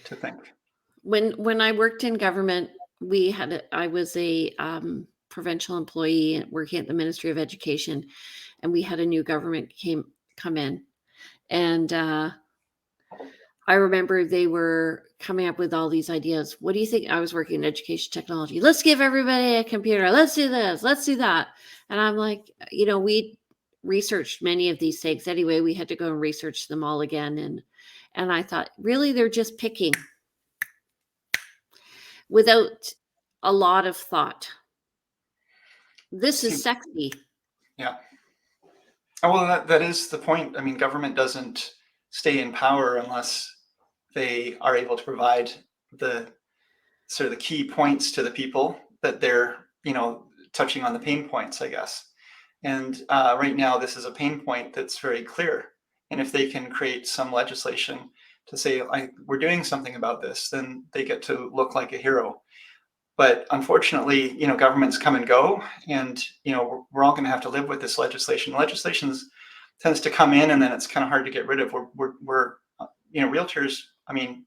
to think. when I worked in government, I was a provincial employee working at the Ministry of Education, and we had a new government come in, and I remember they were coming up with all these ideas. What do you think? I was working in education technology. Let's give everybody a computer. Let's do this. Let's do that. And I'm like, we researched many of these things anyway. We had to go and research them all again, and I thought, really, they're just picking without a lot of thought. This is sexy. Yeah. Oh, well, that is the point. I mean, government doesn't stay in power unless they are able to provide the sort of the key points to the people that they're, touching on the pain points, I guess. And right now, this is a pain point that's very clear. And if they can create some legislation to say, we're doing something about this, then they get to look like a hero. But unfortunately, governments come and go, and we're all going to have to live with this legislation. Legislation tends to come in, and then it's kind of hard to get rid of. We're realtors. I mean,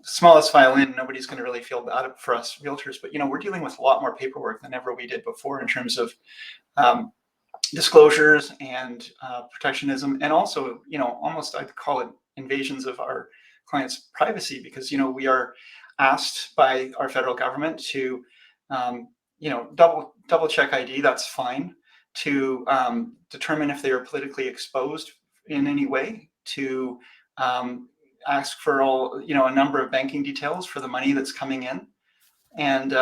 smallest violin. Nobody's going to really feel bad for us realtors, but we're dealing with a lot more paperwork than ever we did before in terms of disclosures and protectionism, and also almost I'd call it invasions of our clients' privacy, because we are asked by our federal government to double check ID. That's fine. To determine if they are politically exposed in any way, to ask for a number of banking details for the money that's coming in, and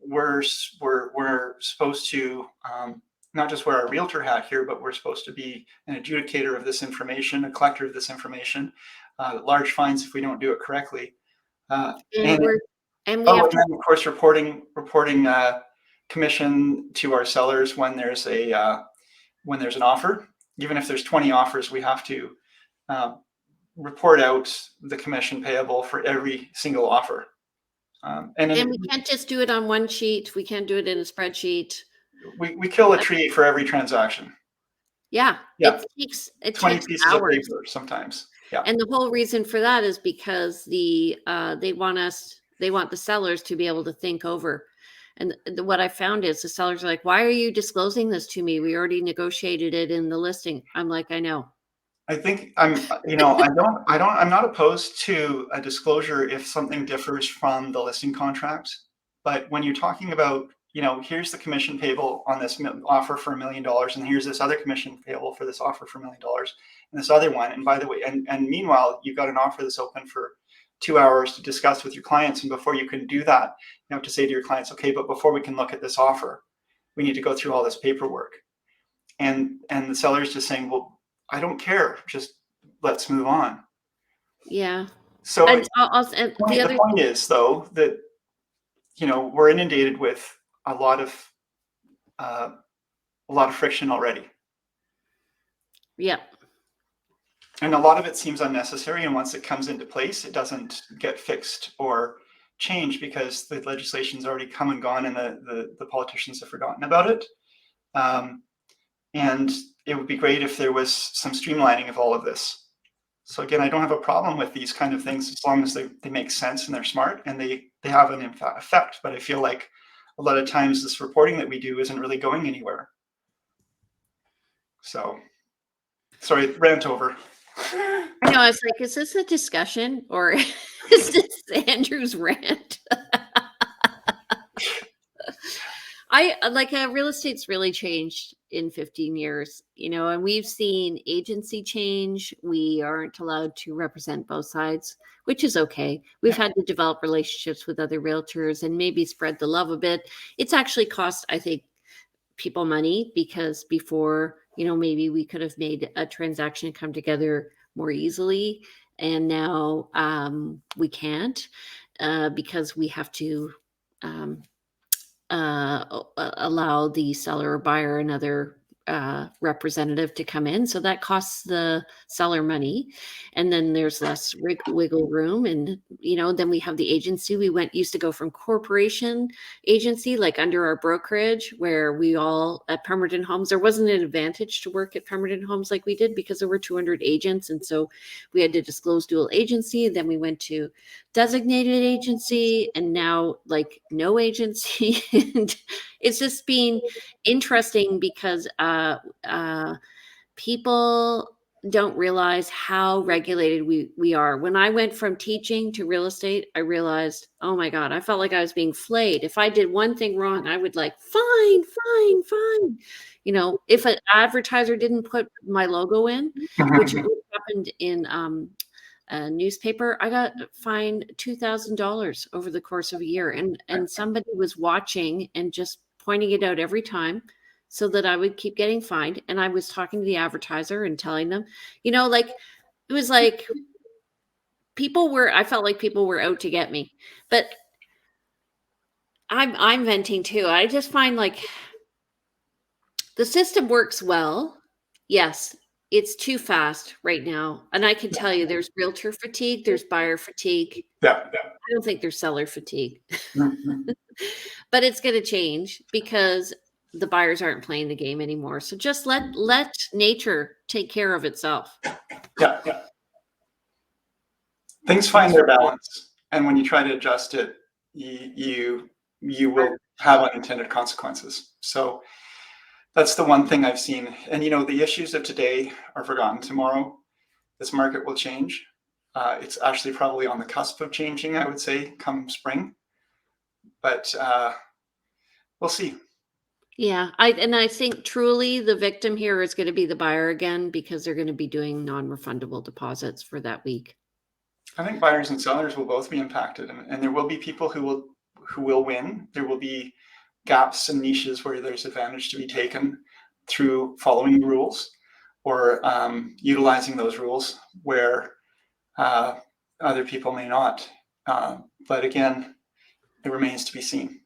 we're supposed to not just wear our realtor hat here, but we're supposed to be an adjudicator of this information, a collector of this information, large fines if we don't do it correctly. And And we have and to. then of course reporting commission to our sellers when there's an offer. Even if there's 20 offers, we have to report out the commission payable for every single offer. And We can't just do it on one sheet. We can't do it in a spreadsheet. we kill a tree for every transaction. Yeah, Yeah, it 20 takes pieces of hours. paper sometimes. Yeah, And the whole reason for that is because they want the sellers to be able to think over. And what I found is the sellers are like, "Why are you disclosing this to me? We already negotiated it in the listing." I'm like, "I know." I think I'm not opposed to a disclosure if something differs from the listing contract. But when you're talking about, here's the commission payable on this offer for $1 million, and here's this other commission payable for this offer for $1 million, and this other one. And by the way, and meanwhile, you've got an offer that's open for 2 hours to discuss with your clients. And before you can do that, you have to say to your clients, okay, but before we can look at this offer, we need to go through all this paperwork. And the seller's just saying, well, I don't care. Just let's move on. Yeah. So And and the the other point is, though, that we're inundated with a lot of friction already. Yep. And a lot of it seems unnecessary. And once it comes into place, it doesn't get fixed or changed because the legislation's already come and gone and the politicians have forgotten about it. And it would be great if there was some streamlining of all of this. So again, I don't have a problem with these kind of things as long as they make sense and they're smart and they have an effect. But I feel like a lot of times this reporting that we do isn't really going anywhere. So, sorry, rant over. I know, I was like, is this a discussion or is this Andrew's rant? Real estate's really changed in 15 years, and we've seen agency change. We aren't allowed to represent both sides, which is okay. We've had to develop relationships with other realtors and maybe spread the love a bit. It's actually cost, I think, people money because before, maybe we could have made a transaction come together more easily. And now we can't because we have to allow the seller or buyer another representative to come in. So that costs the seller money. And then there's less wiggle room. And, then we have the agency. We used to go from corporation agency, like under our brokerage, where we all at Pemberton Homes, there wasn't an advantage to work at Pemberton Homes like we did because there were 200 agents. And so we had to disclose dual agency. Then we went to designated agency and now like no agency. And it's just been interesting because people don't realize how regulated we are. When I went from teaching to real estate, I realized, oh my God, I felt like I was being flayed. If I did one thing wrong, I would like, fine, fine, fine. If an advertiser didn't put my logo in, which happened in a newspaper, I got fined $2,000 over the course of a year. And somebody was watching and just pointing it out every time so that I would keep getting fined. And I was talking to the advertiser and telling them, it was like I felt like people were out to get me. But I'm venting too. I just find like the system works well. Yes, it's too fast right now. And I can tell you there's realtor fatigue, there's buyer fatigue. Yeah. I don't think there's seller fatigue. Mhm. But it's going to change because the buyers aren't playing the game anymore. So just let nature take care of itself. Yeah. Things find their balance, and when you try to adjust it, you will have unintended consequences. So that's the one thing I've seen. And the issues of today are forgotten tomorrow. This market will change. It's actually probably on the cusp of changing, I would say, come spring. But we'll see. Yeah, I think truly the victim here is going to be the buyer again because they're going to be doing non-refundable deposits for that week. I think buyers and sellers will both be impacted, and there will be people who will win. There will be gaps and niches where there's advantage to be taken through following rules or utilizing those rules where other people may not. But again, it remains to be seen.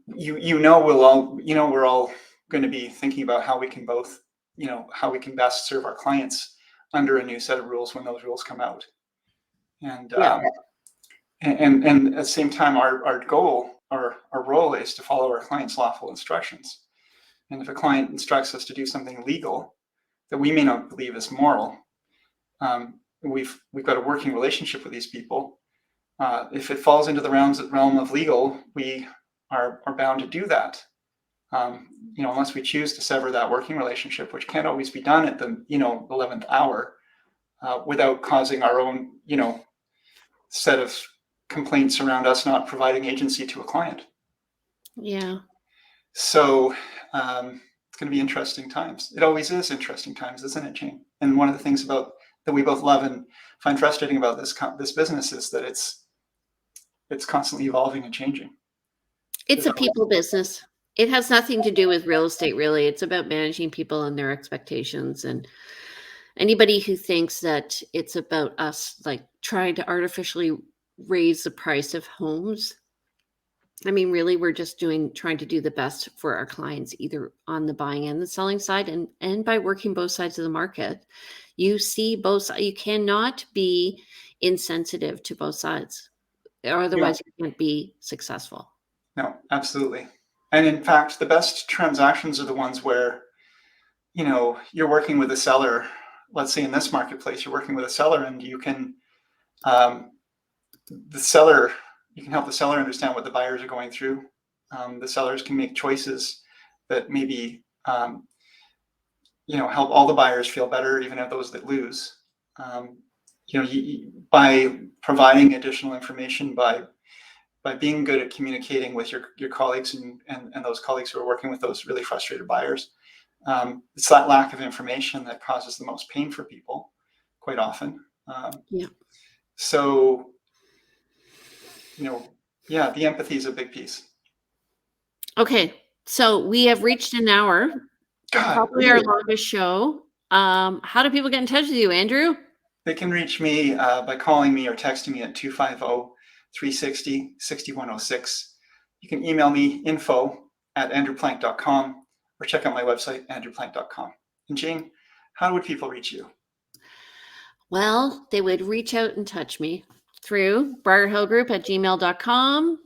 We're all going to be thinking about how we can both, how we can best serve our clients under a new set of rules when those rules come out. And and at the same time, our goal, our role is to follow our client's lawful instructions. And if a client instructs us to do something legal that we may not believe is moral, we've got a working relationship with these people. If it falls into the realm of legal, we are bound to do that. Unless we choose to sever that working relationship, which can't always be done at the 11th hour, without causing our own set of complaints around us not providing agency to a client. Yeah. So it's going to be interesting times. It always is interesting times, isn't it, Jane? And one of the things that we both love and find frustrating about this business is that it's constantly evolving and changing. It's a people business. It has nothing to do with real estate, really. It's about managing people and their expectations. And anybody who thinks that it's about us like trying to artificially raise the price of homes, I mean, really, we're just trying to do the best for our clients, either on the buying and the selling side, and by working both sides of the market. You see both sides. You cannot be insensitive to both sides, or Yeah, otherwise you can't be successful. no, absolutely. And in fact, the best transactions are the ones where, you're working with a seller. Let's say in this marketplace, you're working with a seller, and um, the seller, you can help the seller understand what the buyers are going through. The sellers can make choices that maybe, help all the buyers feel better, even if those that lose. Um, by providing additional information, by being good at communicating with your colleagues and those colleagues who are working with those really frustrated buyers. It's that lack of information that causes the most pain for people quite often. Yeah. So, yeah, the empathy is a big piece. Okay. So we have reached an hour, God, probably our really? longest show. How do people get in touch with you, Andrew? They can reach me by calling me or texting me at 250-360-6106. You can email me info@andrewplank.com or check out my website, andrewplank.com. And Jane, how would people reach you? Well, they would reach out and touch me through briarhillgroup@gmail.com.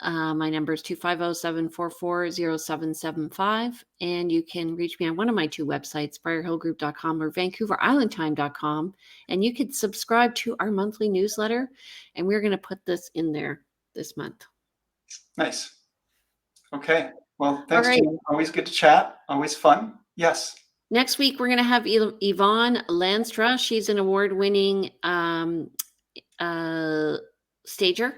My number is 250-744-0775. And you can reach me on one of my two websites, briarhillgroup.com or vancouverislandtime.com. And you could subscribe to our monthly newsletter. And we're going to put this in there this month. Nice. Okay. Well, All thanks, right. Jane. Always good to chat. Always fun. Yes. Next week, we're going to have Yvonne Landstra. She's an award-winning stager,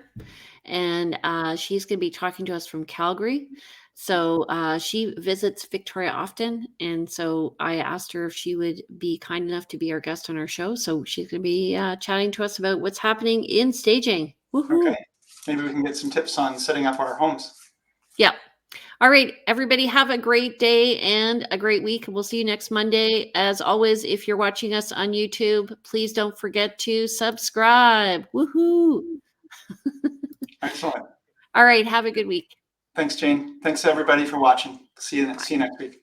and she's going to be talking to us from Calgary. So she visits Victoria often, and so I asked her if she would be kind enough to be our guest on our show. So she's going to be chatting to us about what's happening in staging. Woohoo! Okay. Maybe we can get some tips on setting up our homes. Yeah. All right, everybody, have a great day and a great week. We'll see you next Monday. As always, if you're watching us on YouTube, please don't forget to subscribe. Woohoo! Excellent. All right, have a good week. Thanks, Jane. Thanks everybody for watching. See you next week.